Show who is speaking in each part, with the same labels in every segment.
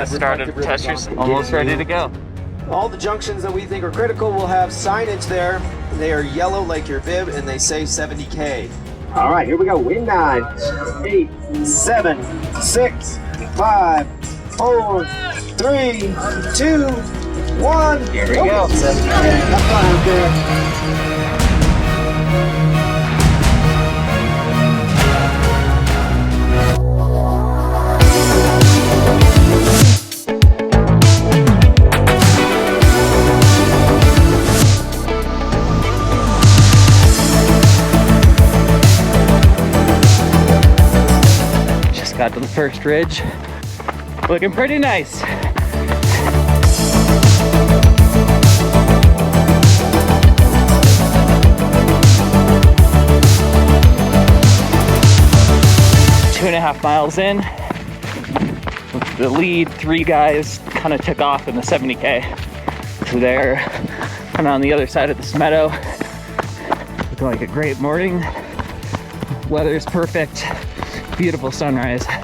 Speaker 1: Started Tushars, almost ready to go.
Speaker 2: All the junctions that we think are critical will have signage there. They are yellow like your bib and they say 70K. All right, here we go. Wind 9, 8, 7, 6, 5, 4, 3, 2, 1.
Speaker 1: Here we go. Got to the first ridge, looking pretty nice. Two and a half miles in, the lead 3 guys kind of took off in the 70K. So they're kind of on the other side of this meadow. Looking like a great morning. Weather's perfect. Beautiful sunrise. I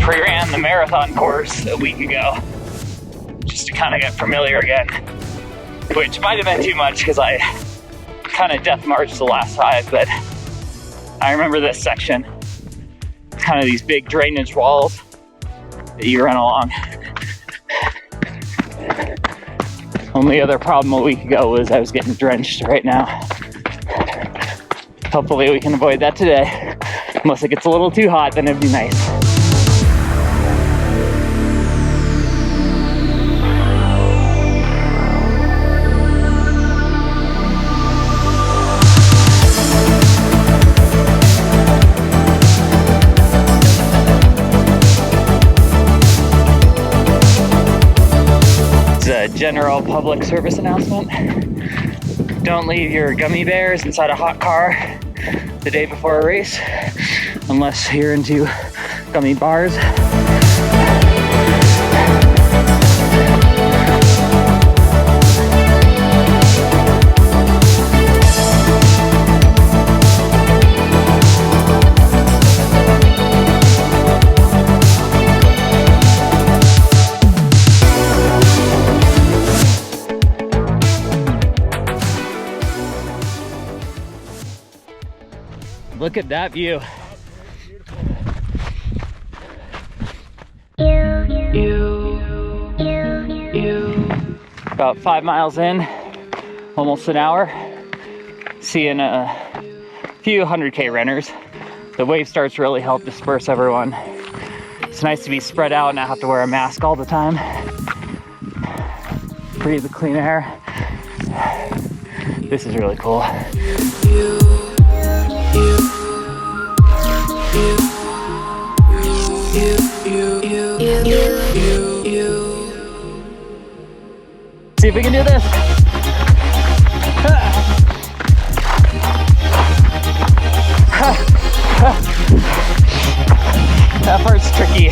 Speaker 1: pre-ran the marathon course a week ago just to kind of get familiar again, which might have been too much because I kind of death marched the last 5, but I remember this section. Kind of these big drainage walls that you run along. Only other problem a week ago was I was getting drenched right now. Hopefully we can avoid that today. Unless it gets a little too hot, then it'd be nice. General public service announcement. Don't leave your gummy bears inside a hot car the day before a race unless you're into gummy bars. Look at that view. About 5 miles in, almost an hour. Seeing a few 100K runners. The wave starts really help disperse everyone. It's nice to be spread out and not have to wear a mask all the time. Breathe the clean air. This is really cool. See if we can do this. That part's tricky.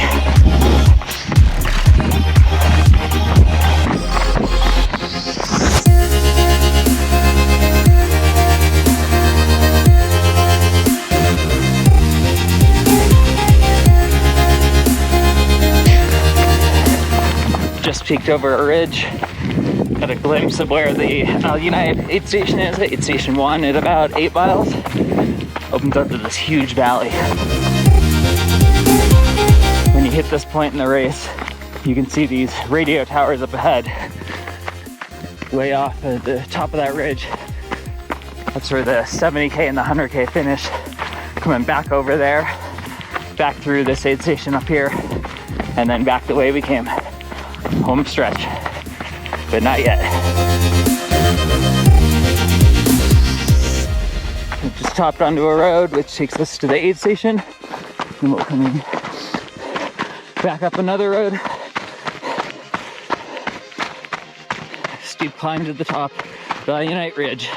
Speaker 1: Just peeked over a ridge. Got a glimpse of where the United aid station is, aid station 1 at about 8 miles. Opens up to this huge valley. When you hit this point in the race, you can see these radio towers up ahead. Way off at the top of that ridge. That's where the 70K and the 100K finish. Coming back over there, back through this aid station up here, and then back the way we came. Home stretch, but not yet. We just hopped onto a road which takes us to the aid station, and we're coming back up another road. Steep climb to the top of the Unite Ridge.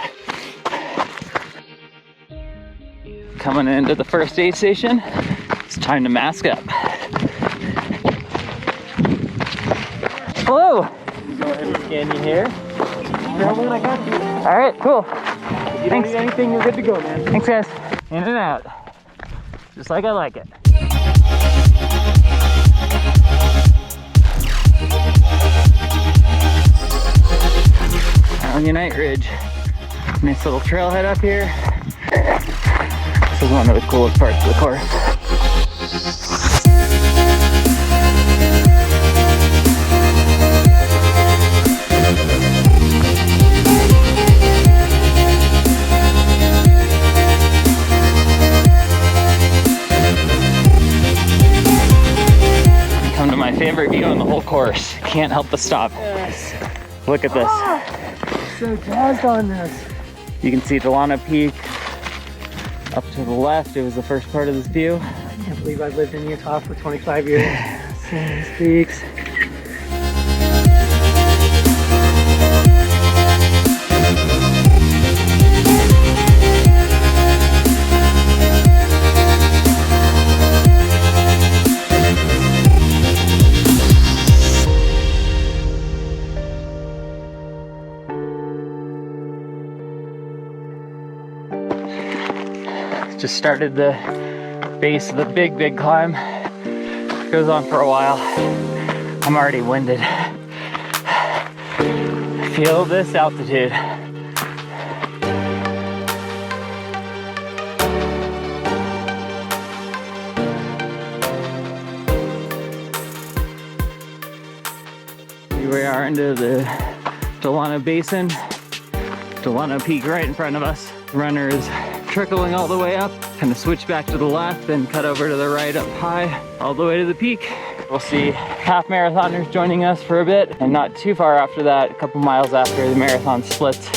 Speaker 1: Coming into the first aid station, it's time to mask up. Hello!
Speaker 3: Go ahead and scan you here.
Speaker 2: go, man. I got you.
Speaker 1: All right, cool.
Speaker 2: If you don't need anything, you're good to go, man.
Speaker 1: Thanks, guys. In and out. Just like I like it. On Unite Ridge. Nice little trailhead up here. This is one of the coolest parts of the course. Come to my favorite view on the whole course. Can't help but stop.
Speaker 2: Yes.
Speaker 1: Look at this.
Speaker 2: So jazzed on this.
Speaker 1: You can see Delano Peak up to the left. It was the first part of this view.
Speaker 2: I can't believe I've lived in Utah for 25 years. Seeing these peaks.
Speaker 1: Just started the base of the big climb. Goes on for a while. I'm already winded. Feel this altitude. Here we are into the Delano Basin. Delano Peak right in front of us. The runner is trickling all the way up, kind of switch back to the left, then cut over to the right up high, all the way to the peak. We'll see half marathoners joining us for a bit, and not too far after that, a couple miles after, the marathon splits.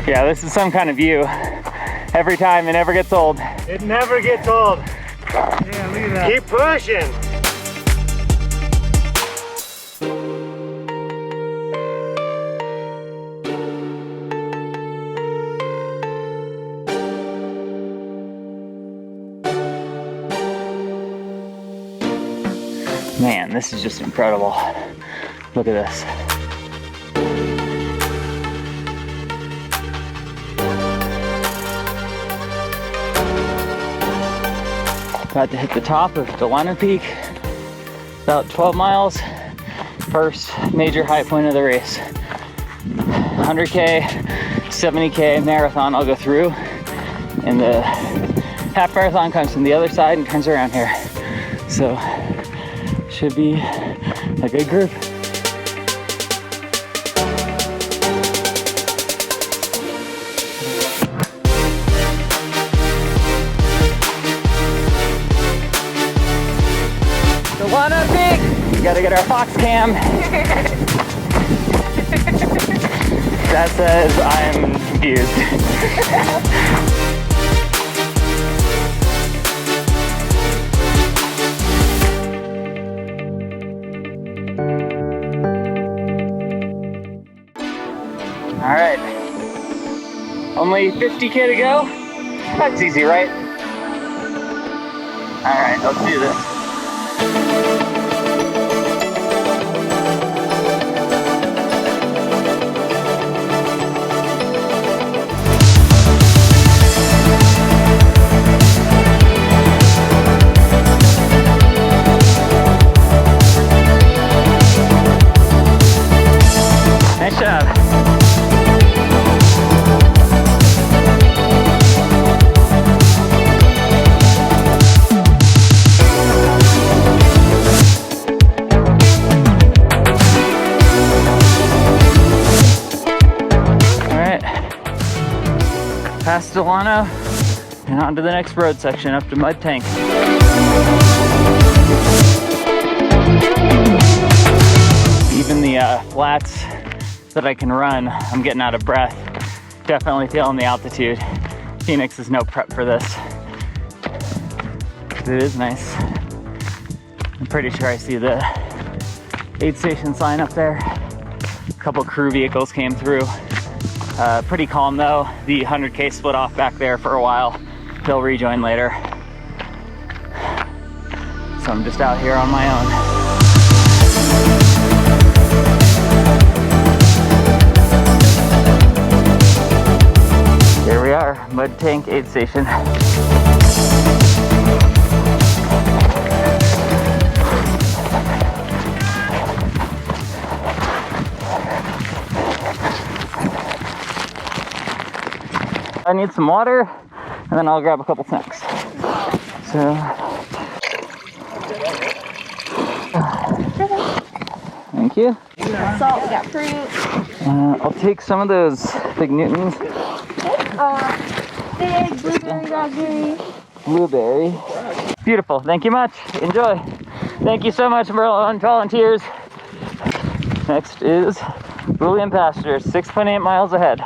Speaker 1: Yeah, this is some kind of view. Every time, it never gets old.
Speaker 2: It never gets old. Yeah, look at that. Keep pushing.
Speaker 1: Man, this is just incredible. Look at this. About to hit the top of Delano Peak, about 12 miles, first major high point of the race. 100K, 70K marathon I'll go through, and the half marathon comes from the other side and turns around here. So, should be a good group. Delano Peak! We gotta get our Fox cam. That says I'm confused. All right, only 50K to go. That's easy, right? All right, let's do this. Nice job. Past Delano and on to the next road section up to Mud Tank. the flats that I can run, I'm getting out of breath. Definitely feeling the altitude. Phoenix is no prep for this. It is nice. I'm pretty sure I see the aid station sign up there. A couple crew vehicles came through. Pretty calm though. The 100K split off back there for a while. They'll rejoin later. So I'm just out here on my own. Here we are, Mud Tank Aid Station. I need some water, and then I'll grab a couple snacks. So, thank you.
Speaker 3: Salt, we got fruit.
Speaker 1: I'll take some of those Big Newtons.
Speaker 3: Big blueberry, raspberry.
Speaker 1: Blueberry. Beautiful, thank you much. Enjoy. Thank you so much for all volunteers. Next is William Pasture, 6.8 miles ahead.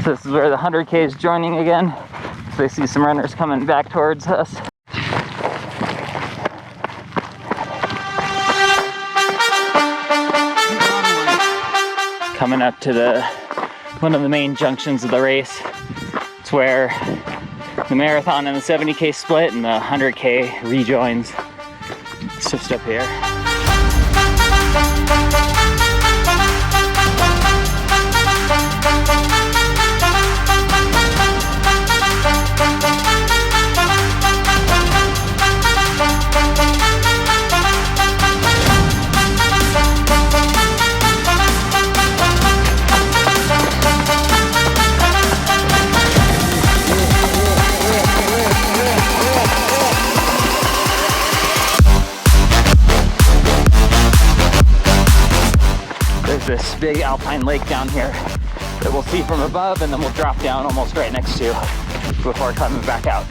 Speaker 1: So this is where the 100K is joining again. So I see some runners coming back towards us. Coming up to one of the main junctions of the race. It's where the marathon and the 70K split and the 100K rejoins. It's just up here. This big alpine lake down here that we'll see from above, and then we'll drop down almost right next to before coming back out.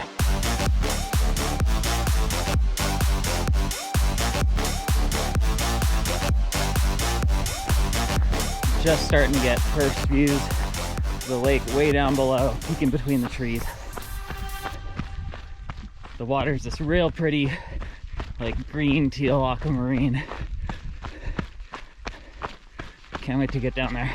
Speaker 1: Just starting to get first views of the lake way down below, peeking between the trees. The water's this real pretty, like green teal aquamarine. Can't wait to get down there.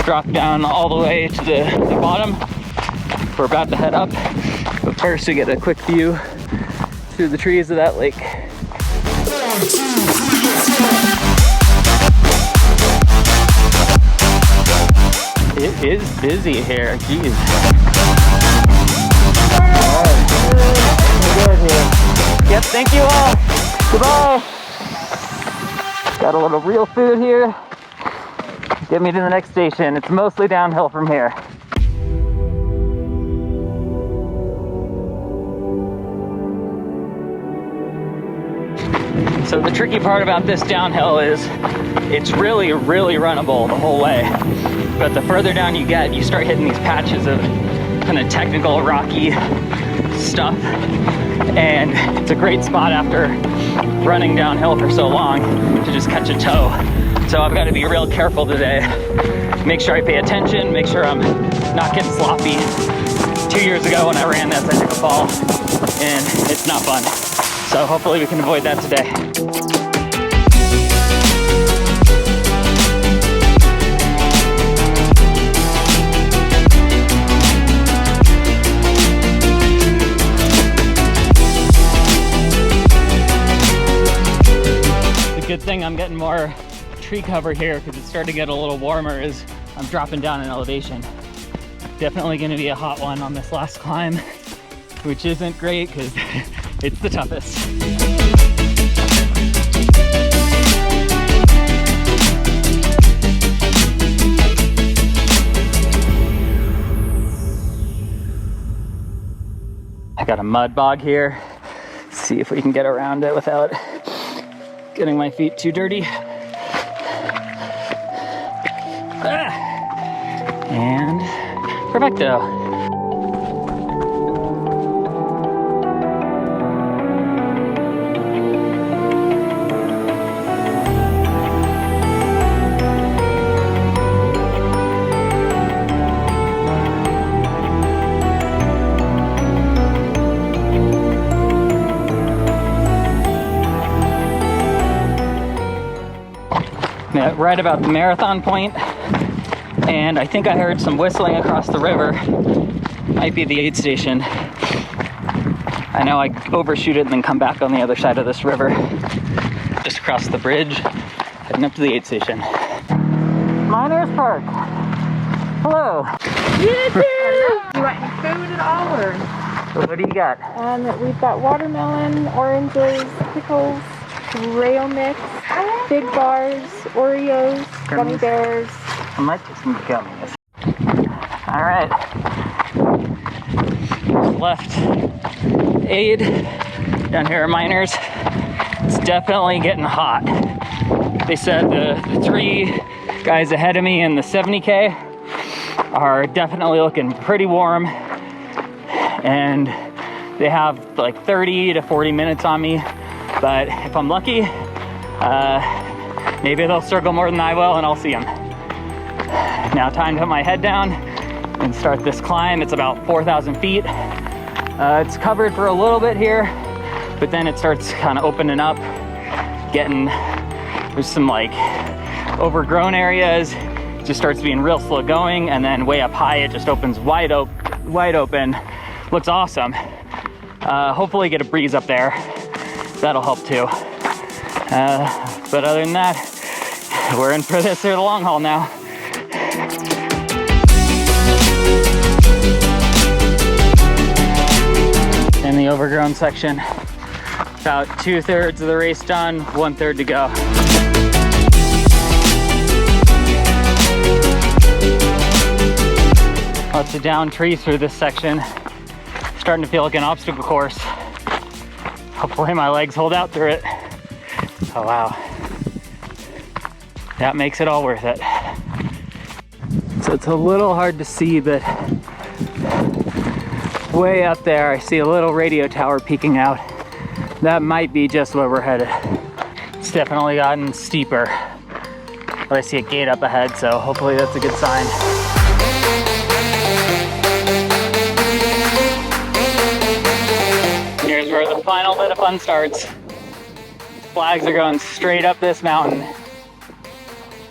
Speaker 1: Drop down all the way to the bottom. We're about to head up, but first we get a quick view through the trees of that lake. It is busy here, geez. Good here. Yep, thank you all. Goodbye. Got a little real food here. Get me to the next station. It's mostly downhill from here. So the tricky part about this downhill is it's really, really runnable the whole way. But the further down you get, you start hitting these patches of kind of technical, rocky stuff. And it's a great spot after running downhill for so long to just catch a toe. So I've got to be real careful today. Make sure I pay attention, make sure I'm not getting sloppy. 2 years ago when I ran this, I took a fall and it's not fun. So hopefully we can avoid that today. It's a good thing I'm getting more tree cover here because it's starting to get a little warmer as I'm dropping down in elevation. Definitely going to be a hot one on this last climb, which isn't great because it's the toughest. I got a mud bog here. Let's see if we can get around it without getting my feet too dirty. And perfecto. Right about the marathon point, and I think I heard some whistling across the river. Might be the aid station. I know I overshoot it and then come back on the other side of this river, just across the bridge, heading up to the aid station. Miners Park. Hello.
Speaker 3: You want any food at all, or?
Speaker 1: What do you got?
Speaker 3: We've got watermelon, oranges, pickles, rail mix, big bars, Oreos, gummy bears.
Speaker 1: I might take some gummies. All right. Left aid down here at Miners. It's definitely getting hot. They said the three guys ahead of me in the 70K are definitely looking pretty warm, and they have like 30 to 40 minutes on me. But if I'm lucky, maybe they'll circle more than I will and I'll see them. Now time to put my head down and start this climb. It's about 4,000 feet. It's covered for a little bit here, but then it starts kind of opening up, there's some like overgrown areas. It just starts being real slow going, and then way up high it just opens wide open. Looks awesome. Hopefully get a breeze up there. That'll help too. But other than that, we're in for this or the long haul now. In the overgrown section, about 2/3 of the race done, 1/3 to go. Lots of down trees through this section. Starting to feel like an obstacle course. Hopefully my legs hold out through it. Oh wow. That makes it all worth it. So it's a little hard to see, but way up there I see a little radio tower peeking out. That might be just where we're headed. It's definitely gotten steeper. But I see a gate up ahead, so hopefully that's a good sign. Here's where the final bit of fun starts. Flags are going straight up this mountain.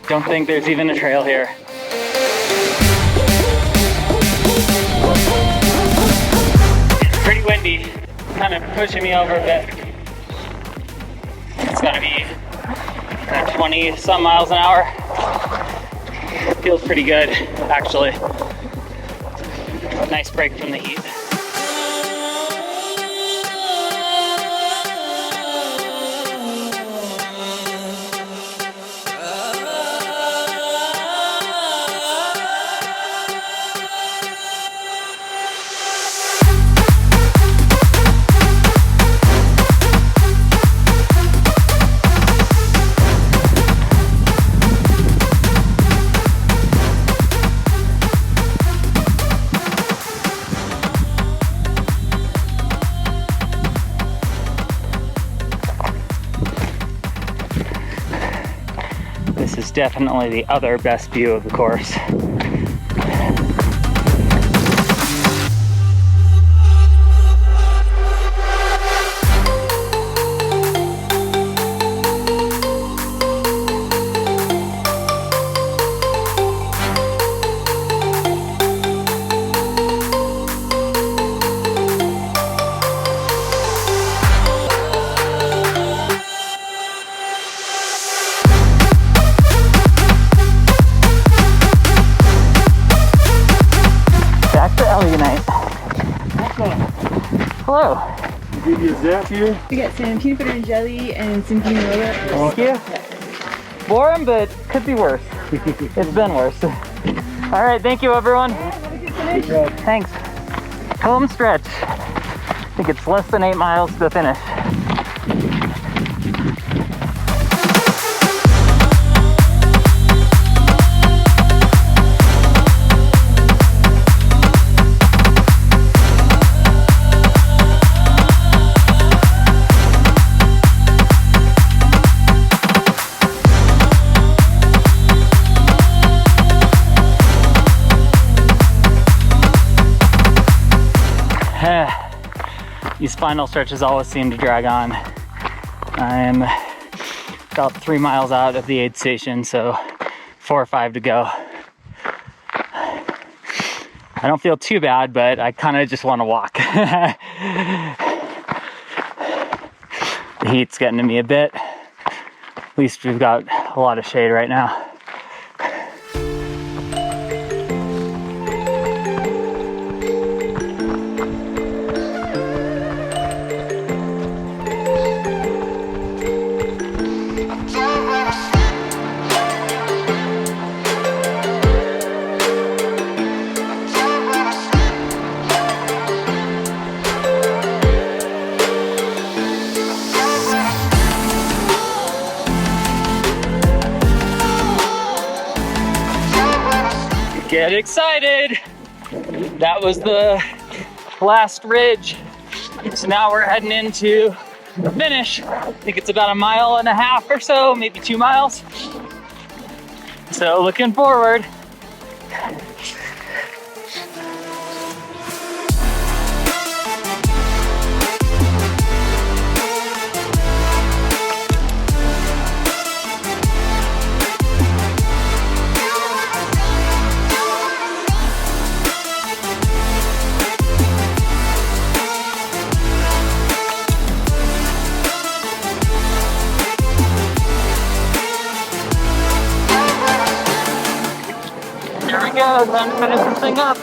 Speaker 1: Don't think there's even a trail here. It's pretty windy, kind of pushing me over a bit. It's gonna be 20 some miles an hour. Feels pretty good, actually. Nice break from the heat. This is definitely the other best view of the course. Good night. Hello.
Speaker 4: Give you a zap here.
Speaker 3: We got some peanut butter and jelly and some peanut butter.
Speaker 1: Thank you. Warm, but could be worse. It's been worse. All right, thank you, everyone.
Speaker 3: Have a good finish.
Speaker 1: Thanks. Home stretch. I think it's less than 8 miles to the finish. These final stretches always seem to drag on. I'm about 3 miles out of the aid station, so 4 or 5 to go. I don't feel too bad, but I kind of just want to walk. The heat's getting to me a bit. At least we've got a lot of shade right now. Get excited! That was the last ridge. So now we're heading into the finish. I think it's about 1.5 miles or so, maybe 2 miles. So looking forward. There we go, time to finish this thing up.